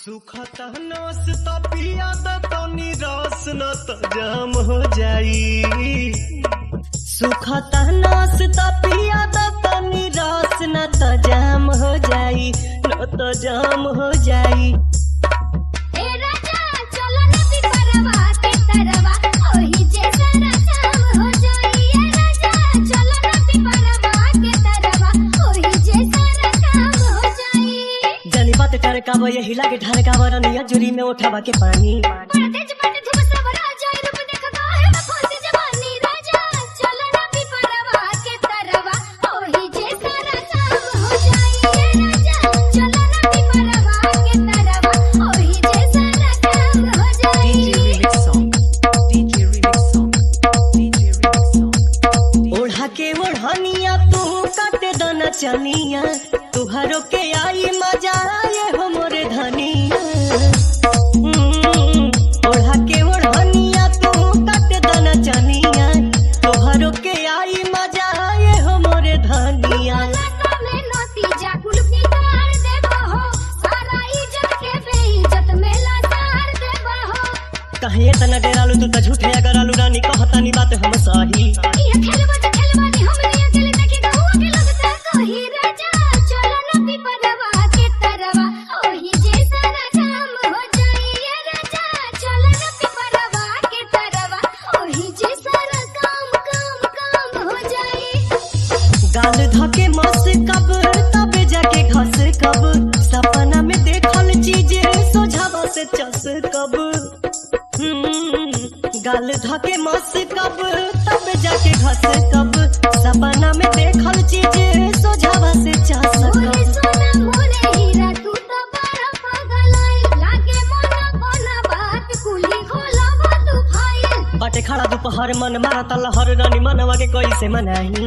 सुखता नस पिया तनी रस न त जाम हो जाई। सुखता नस पिया तनी रस न त जाम हो जाई, न त जाम हो जाई। ठरकावा यही लागे ठरकावा रनिया जुरी में उठावा के पानी। ओढ़ा के ओढ़निया तू काटे दना चनिया, तुहारो के आई मजा आए हो मोरे धनिया। ओढ़ा के ओढ़निया तू काटे दना चनिया, तुहारो के आई मजा आए हो मोरे धनिया। कहे तना डेरालू तू त झूठे अगर आलू रानी कहतानी बात हम सही। गाल धके मस कब तब जाके घस कब, सपना में देखल चीज सोझावा से चस कब। गाल धके मस कब तब जाके घस कब, सपना में देखल चीज सोझावा से चस कब। बाटे खड़ा दोपहर मन मारा तलहर रानी मनवा के कैसे मनाही।